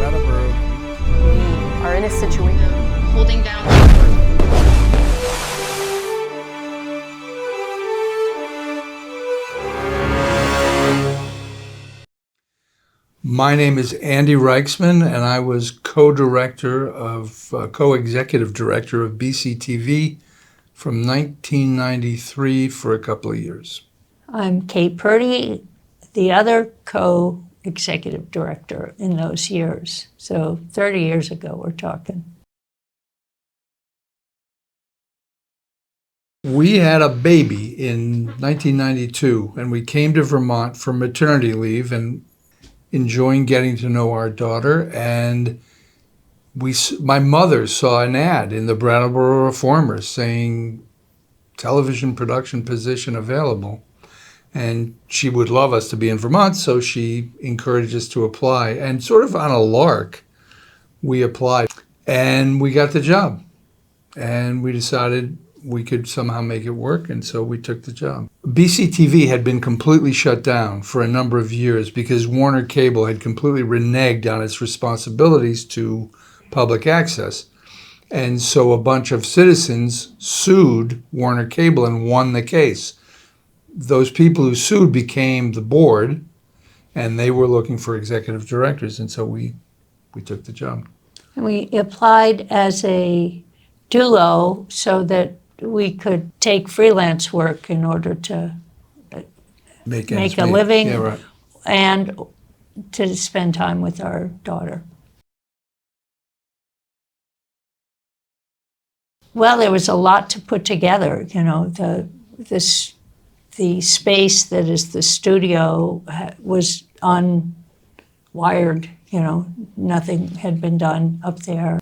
Brattleboro. We are in a situation holding down. My name is Andy Reichsman, and I was co-executive director of BCTV from 1993 for a couple of years. I'm Kate Purdie, the other co-executive director in those years. So 30 years ago, we're talking. We had a baby in 1992, and we came to Vermont for maternity leave and enjoying getting to know our daughter. And my mother saw an ad in the Brattleboro Reformer saying television production position available. And she would love us to be in Vermont, so she encouraged us to apply. And sort of on a lark, we applied. And we got the job. And we decided we could somehow make it work, and so we took the job. BCTV had been completely shut down for a number of years because Warner Cable had completely reneged on its responsibilities to public access. And so a bunch of citizens sued Warner Cable and won the case. Those people who sued became the board, and they were looking for executive directors, and so we took the job. And we applied as a duo so that we could take freelance work in order to make a living, yeah, right, and to spend time with our daughter. Well, there was a lot to put together. You know, the space that is the studio was unwired. You know, nothing had been done up there.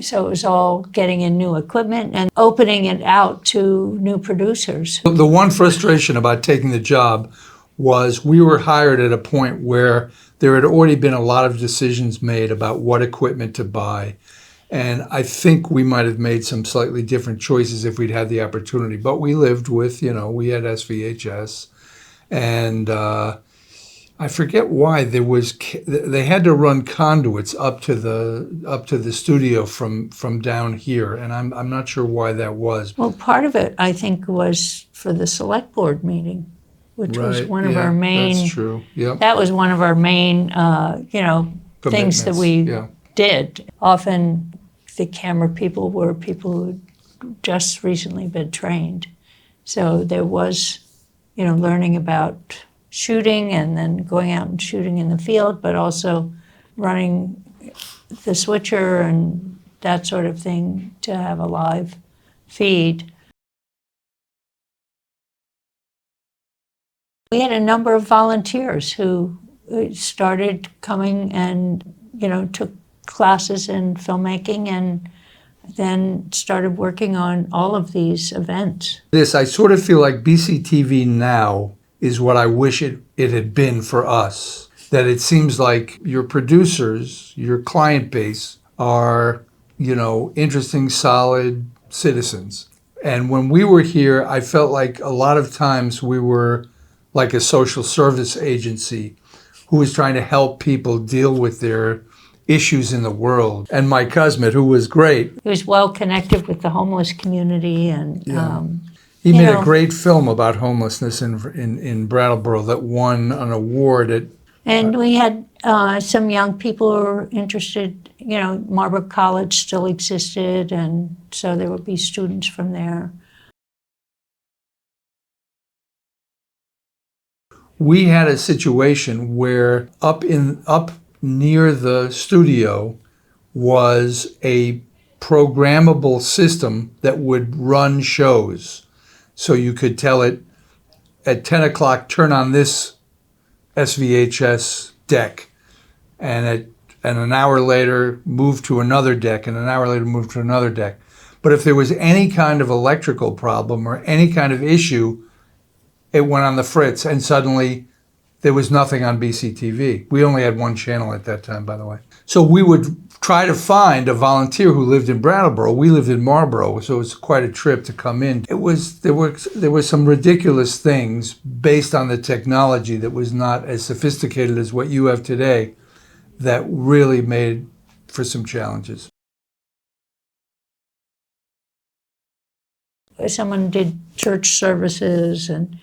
So it was all getting in new equipment and opening it out to new producers. The one frustration about taking the job was we were hired at a point where there had already been a lot of decisions made about what equipment to buy. And I think we might have made some slightly different choices if we'd had the opportunity. But we lived with, we had SVHS. And I forget why they had to run conduits up to the studio from down here, and I'm not sure why that was. Well, part of it I think was for the select board meeting, which was one of our main. That's true. Yep. That was one of our main, things that we did. Often, the camera people were people who had just recently been trained, so there was, learning about shooting and then going out and shooting in the field, but also running the switcher and that sort of thing to have a live feed. We had a number of volunteers who started coming and, took classes in filmmaking and then started working on all of these events. I sort of feel like BCTV now is what I wish it had been for us. That it seems like your producers, your client base are, interesting, solid citizens. And when we were here, I felt like a lot of times we were like a social service agency who was trying to help people deal with their issues in the world. And Mike Cosmet, who was great. He was well connected with the homeless community and he made a great film about homelessness in Brattleboro that won an award at. And we had some young people who were interested. Marlborough College still existed, and so there would be students from there. We had a situation where up near the studio was a programmable system that would run shows. So you could tell it at 10 o'clock, turn on this SVHS deck, and an hour later move to another deck, and an hour later move to another deck. But if there was any kind of electrical problem or any kind of issue, it went on the fritz, and suddenly there was nothing on BCTV. We only had one channel at that time, by the way. So we would try to find a volunteer who lived in Brattleboro. We lived in Marlboro, so it was quite a trip to come in. There were some ridiculous things based on the technology that was not as sophisticated as what you have today. that really made for some challenges. Someone did church services and...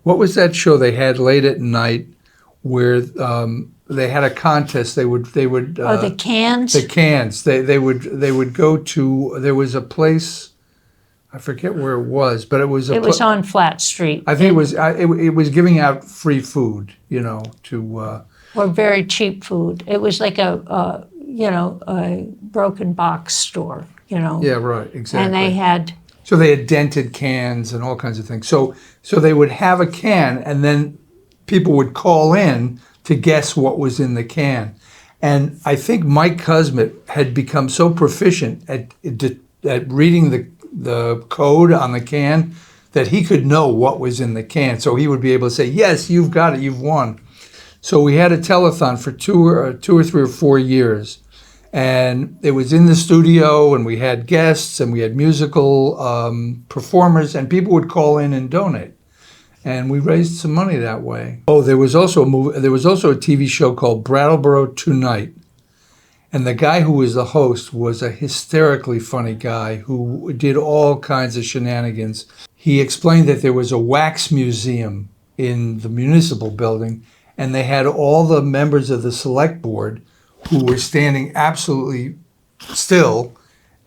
What was that show they had late at night where they had a contest? They would the cans? The cans. They would go to, there was a place, I forget where it was, but it was on Flat Street. I think it was giving out free food, to or very cheap food. It was like a broken box store, Yeah, right, exactly. And they had... So they had dented cans and all kinds of things. So they would have a can, and then people would call in to guess what was in the can. And I think Mike Cosmet had become so proficient at reading the code on the can that he could know what was in the can. So he would be able to say, yes, you've got it, you've won. So we had a telethon for 2 or 3 or 4 years. And it was in the studio, and we had guests, and we had musical performers, and people would call in and donate. And we raised some money that way. Oh, there was also a TV show called Brattleboro Tonight. And the guy who was the host was a hysterically funny guy who did all kinds of shenanigans. He explained that there was a wax museum in the municipal building, and they had all the members of the select board who were standing absolutely still,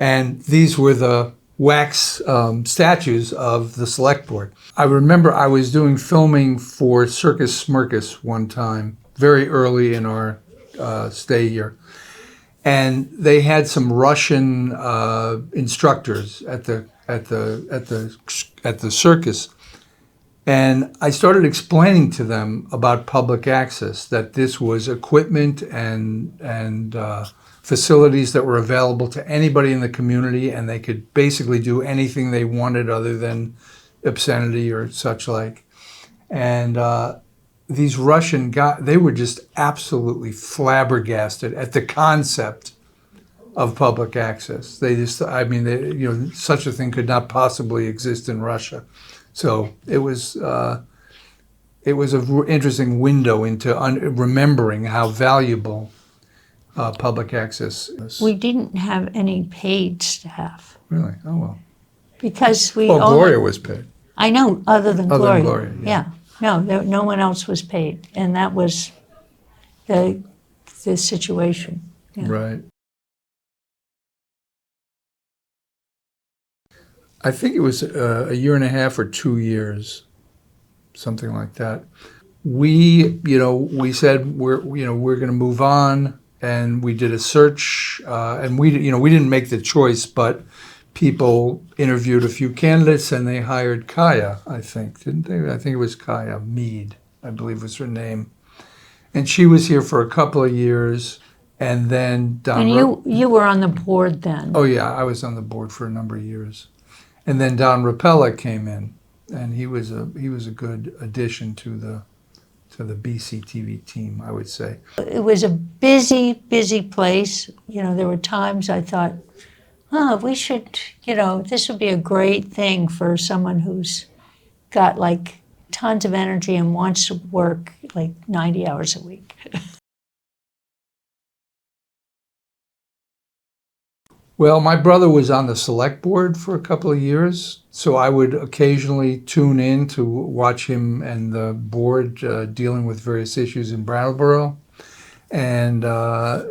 and these were the wax statues of the select board. I remember I was doing filming for Circus Smirkus one time, very early in our stay here, and they had some Russian instructors at the circus. And I started explaining to them about public access, that this was equipment and facilities that were available to anybody in the community, and they could basically do anything they wanted other than obscenity or such like. And these Russian guys, they were just absolutely flabbergasted at the concept of public access. They just, such a thing could not possibly exist in Russia. So it was an interesting window into remembering how valuable public access is. We didn't have any paid staff. Really? Oh, well. Because Gloria was paid. I know, other than Gloria. Gloria, yeah. No one else was paid. And that was the situation. Yeah. Right. I think it was a year and a half or 2 years, something like that. We said we're going to move on, and we did a search, and we didn't make the choice, but people interviewed a few candidates, and they hired Kaya, I think, didn't they? I think it was Kaya Mead, I believe was her name, and she was here for a couple of years, and then Don. And you were on the board then. Oh yeah, I was on the board for a number of years. And then Don Rapella came in, and he was a good addition to the BCTV team, I would say. It was a busy place. There were times I thought, we should, this would be a great thing for someone who's got like tons of energy and wants to work like 90 hours a week. Well, my brother was on the select board for a couple of years, so I would occasionally tune in to watch him and the board dealing with various issues in Brattleboro. And, I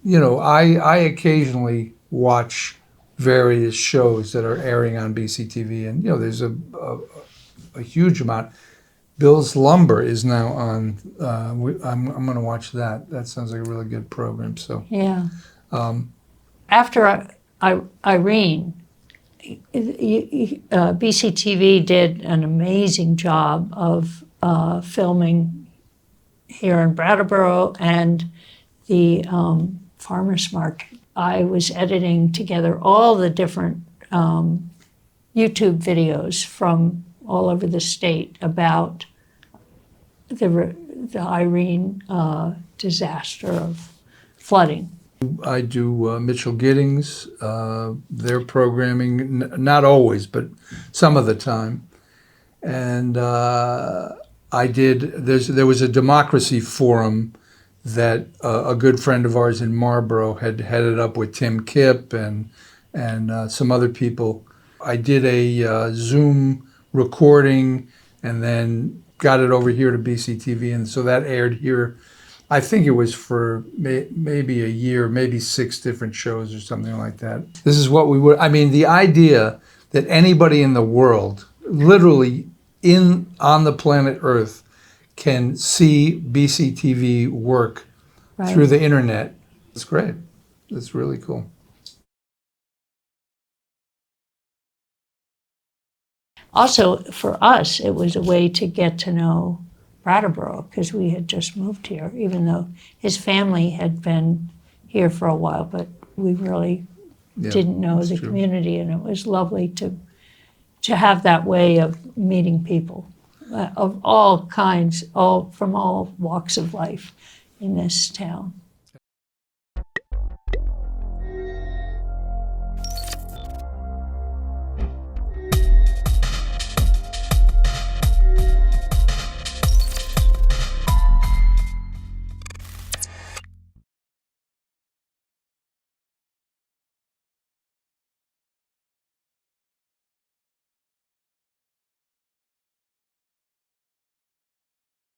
occasionally watch various shows that are airing on BCTV, and, there's a huge amount. Bill's Lumber is now on. I'm going to watch that. That sounds like a really good program. So yeah. After Irene, BCTV did an amazing job of filming here in Brattleboro and the farmers market. I was editing together all the different YouTube videos from all over the state about the Irene disaster of flooding. I do Mitchell Giddings, their programming, not always, but some of the time. And there was a democracy forum that a good friend of ours in Marlboro had headed up with Tim Kipp and some other people. I did a Zoom recording and then got it over here to BCTV, and so that aired here. I think it was for maybe a year, maybe 6 different shows or something like that. This is what we would, I mean, the idea that anybody in the world, literally on the planet Earth, can see BCTV work Right. through the internet, it's great. It's really cool. Also, for us, it was a way to get to know Brattleboro, because we had just moved here, even though his family had been here for a while, but we really didn't know the community, and it was lovely to have that way of meeting people of all kinds, from all walks of life in this town.